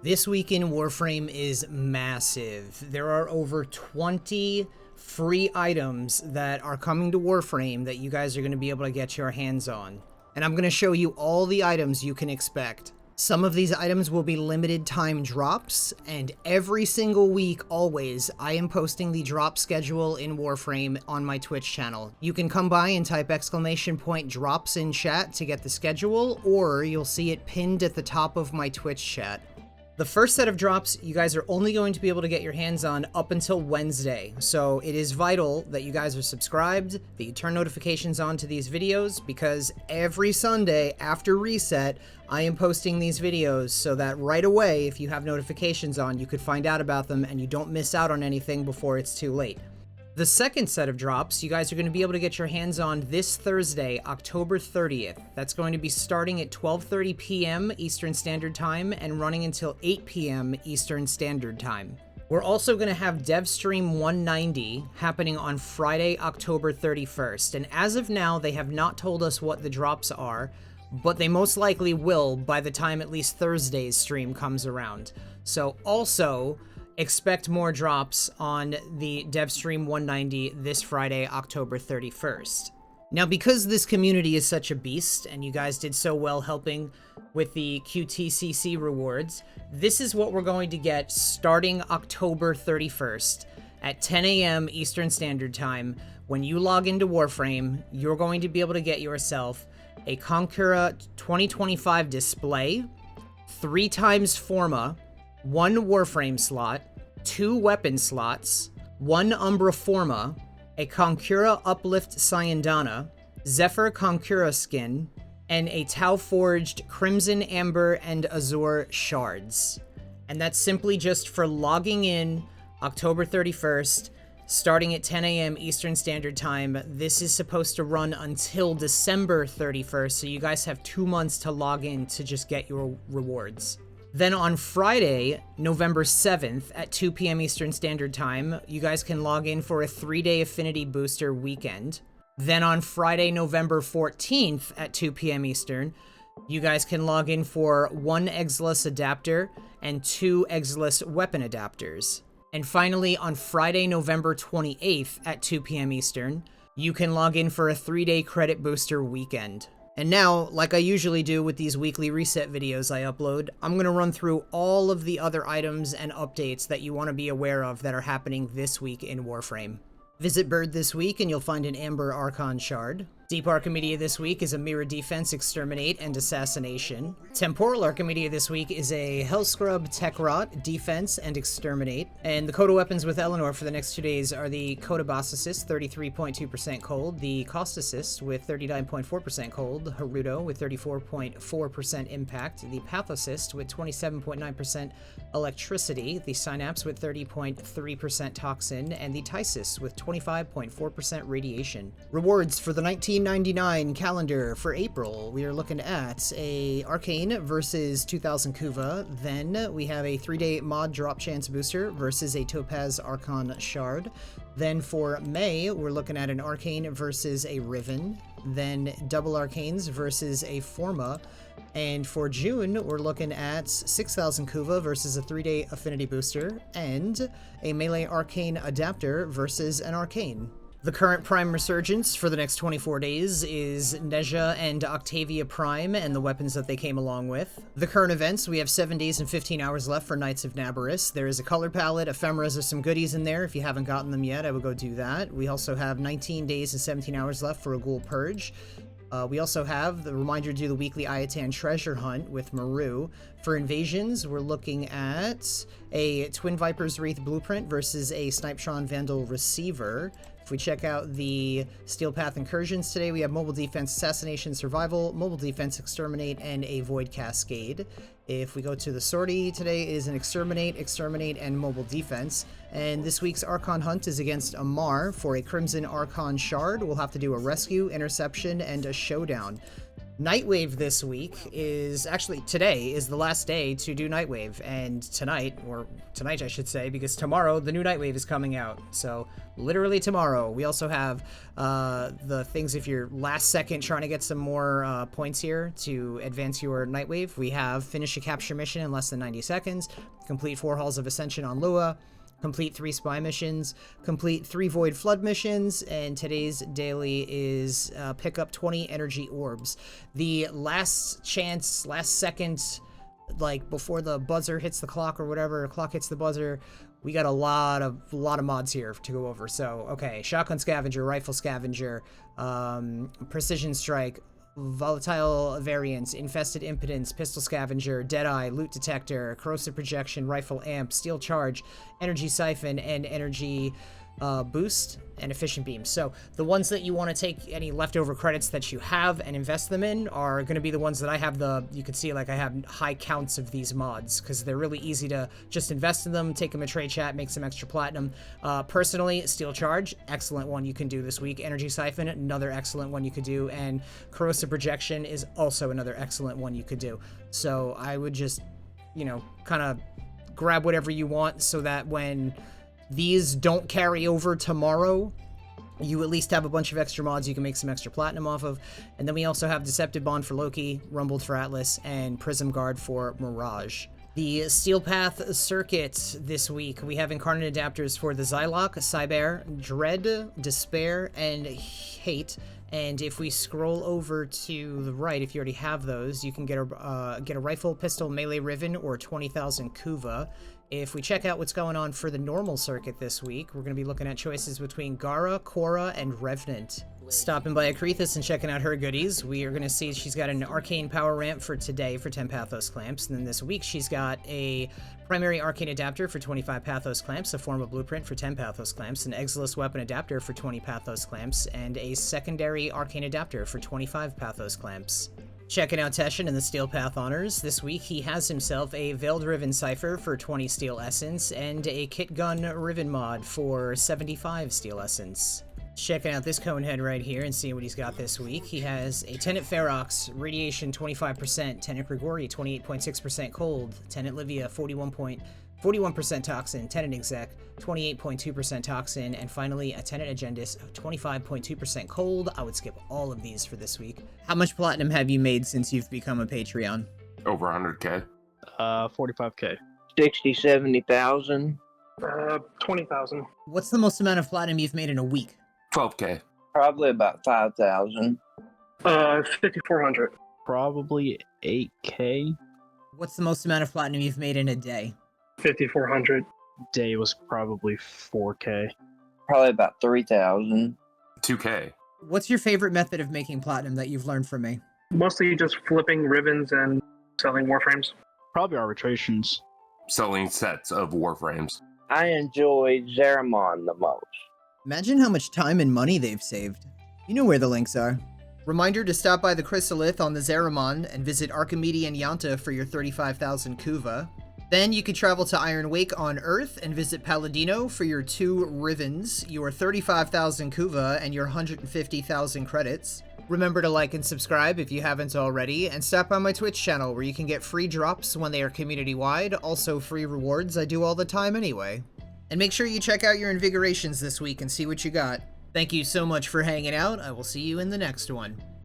This week in Warframe is massive. There are over 20 free items that are coming to Warframe that you guys are going to be able to get your hands on. And I'm going to show you all the items you can expect. Some of these items will be limited time drops, and every single week, always, I am posting the drop schedule in Warframe on my Twitch channel. You can come by and type !drops in chat to get the schedule, or you'll see it pinned at the top of my Twitch chat. The first set of drops, you guys are only going to be able to get your hands on up until Wednesday, so it is vital that you guys are subscribed, that you turn notifications on to these videos, because every Sunday after reset, I am posting these videos so that right away, if you have notifications on, you could find out about them and you don't miss out on anything before it's too late. The second set of drops, you guys are going to be able to get your hands on this Thursday, October 30th. That's going to be starting at 12:30 p.m. Eastern Standard Time and running until 8 p.m. Eastern Standard Time. We're also going to have Devstream 190 happening on Friday, October 31st. And as of now, they have not told us what the drops are, but they most likely will by the time at least Thursday's stream comes around. So also, expect more drops on the Devstream 190 this Friday, October 31st. Now, because this community is such a beast, and you guys did so well helping with the QTCC rewards, this is what we're going to get starting October 31st at 10 a.m. Eastern Standard Time. When you log into Warframe, you're going to be able to get yourself a Conqueror 2025 display, 3 times Forma, 1 Warframe slot, 2 weapon slots, 1 Umbra Forma, a Conqueror Uplift Syandana, Zephyr Conqueror skin, and a Tau Forged Crimson, Amber, and Azure shards. And that's simply just for logging in October 31st, starting at 10 a.m. Eastern Standard Time. This is supposed to run until December 31st, so you guys have 2 months to log in to just get your rewards. Then on Friday, November 7th at 2 p.m. Eastern Standard Time, you guys can log in for a 3-day Affinity Booster weekend. Then on Friday, November 14th at 2 p.m. Eastern, you guys can log in for 1 Exilus adapter and 2 Exilus weapon adapters. And finally, on Friday, November 28th at 2 p.m. Eastern, you can log in for a 3-day credit booster weekend. And now, like I usually do with these weekly reset videos I upload, I'm going to run through all of the other items and updates that you want to be aware of that are happening this week in Warframe. Visit Bird this week and you'll find an Amber Archon shard. Deep Archimedia this week is a Mirror Defense, Exterminate, and Assassination. Temporal Archimedia this week is a Hellscrub, Tech Rot, Defense, and Exterminate. And the Coda weapons with Eleanor for the next 2 days are the Coda Boss Assist, 33.2% cold, the Cost Assist with 39.4% cold, Haruto with 34.4% impact, the Path Assist with 27.9% electricity, the Synapse with 30.3% toxin, and the Tysis with 25.4% radiation. Rewards for the 1999 calendar for April, we are looking at a Arcane versus 2000 Kuva. Then we have a 3-day mod drop chance booster versus a Topaz Archon shard. Then for May, we're looking at an Arcane versus a Riven. Then double Arcanes versus a Forma. And for June, we're looking at 6000 Kuva versus a 3-day Affinity booster and a Melee Arcane adapter versus an Arcane. The current Prime Resurgence for the next 24 days is Nezha and Octavia Prime and the weapons that they came along with. The current events, we have 7 days and 15 hours left for Knights of Nabarus. There is a color palette, ephemeras, or some goodies in there. If you haven't gotten them yet, I would go do that. We also have 19 days and 17 hours left for a Ghoul Purge. We also have the reminder to do the weekly Ayatan treasure hunt with Maru. For invasions, we're looking at a Twin Viper's Wraith blueprint versus a Snipetron Vandal receiver. If we check out the Steel Path incursions today, we have Mobile Defense, Assassination, Survival, Mobile Defense, Exterminate, and a Void Cascade. If we go to the sortie, today is an Exterminate, and Mobile Defense. And this week's Archon Hunt is against Amar for a Crimson Archon Shard. We'll have to do a Rescue, Interception, and a Showdown. Nightwave this week is actually today is the last day to do Nightwave, and tonight I should say, because tomorrow the new Nightwave is coming out. So literally tomorrow. We also have the things if you're last second trying to get some more points here to advance your Nightwave. We have finish a capture mission in less than 90 seconds, complete 4 Halls of Ascension on Lua, complete 3 spy missions, complete 3 void flood missions, and today's daily is pick up 20 energy orbs. The last chance, last second, like before the buzzer hits the clock or whatever, the clock hits the buzzer, we got a lot of mods here to go over. So, okay, shotgun scavenger, rifle scavenger, precision strike, volatile variants, infested impotence, pistol scavenger, deadeye, loot detector, corrosive projection, rifle amp, steel charge, energy siphon, and energy boost, and efficient beam. So the ones that you want to take any leftover credits that you have and invest them in are going to be the ones that I have you can see like I have high counts of these mods because they're really easy to just invest in them, take them a trade chat, make some extra platinum. Personally, steel charge, excellent one you can do this week. Energy siphon, another excellent one you could do, and corrosive projection is also another excellent one you could do. So I would just, kind of grab whatever you want so that when these don't carry over tomorrow, you at least have a bunch of extra mods you can make some extra platinum off of. And then we also have Deceptive Bond for Loki, Rumbled for Atlas, and Prism Guard for Mirage. The Steel Path circuit this week, we have incarnate adapters for the Zylok, Cyber, Dread, Despair, and Hate. And if we scroll over to the right, if you already have those, you can get a rifle, pistol, melee riven, or 20,000 Kuva. If we check out what's going on for the normal circuit this week, we're going to be looking at choices between Gara, Korra, and Revenant. Stopping by Akrithis and checking out her goodies, we are going to see she's got an arcane power ramp for today for 10 Pathos clamps, and then this week she's got a primary arcane adapter for 25 Pathos clamps, a form of blueprint for 10 Pathos clamps, an Exilus weapon adapter for 20 Pathos clamps, and a secondary arcane adapter for 25 Pathos clamps. Checking out Teshin and the Steel Path Honors, this week he has himself a Veiled Riven Cipher for 20 Steel Essence and a Kit Gun Riven mod for 75 Steel Essence. Checking out this Conehead right here and seeing what he's got this week. He has a Tenet Ferox, Radiation 25%, Tenet Grigori 28.6% cold, Tenet Livia 41% toxin, Tenet Exec 28.2% toxin, and finally a Tenet Agendis 25.2% cold. I would skip all of these for this week. How much platinum have you made since you've become a Patreon? Over 100K. 45K. 60, 70,000. 20,000. What's the most amount of platinum you've made in a week? 12K. Probably about 5,000. 5,400. Probably 8K. What's the most amount of platinum you've made in a day? 5,400. Day was probably 4K. Probably about 3,000. 2K. What's your favorite method of making platinum that you've learned from me? Mostly just flipping ribbons and selling warframes. Probably arbitrations. Selling sets of warframes. I enjoy Zeramon the most. Imagine how much time and money they've saved. You know where the links are. Reminder to stop by the Chrysalith on the Zeramon and visit Archimedes and Yanta for your 35,000 Kuva. Then you can travel to Iron Wake on Earth and visit Palladino for your 2 Rivens, your 35,000 Kuva, and your 150,000 credits. Remember to like and subscribe if you haven't already, and stop by my Twitch channel where you can get free drops when they are community-wide, also free rewards I do all the time anyway. And make sure you check out your Invigorations this week and see what you got. Thank you so much for hanging out. I will see you in the next one.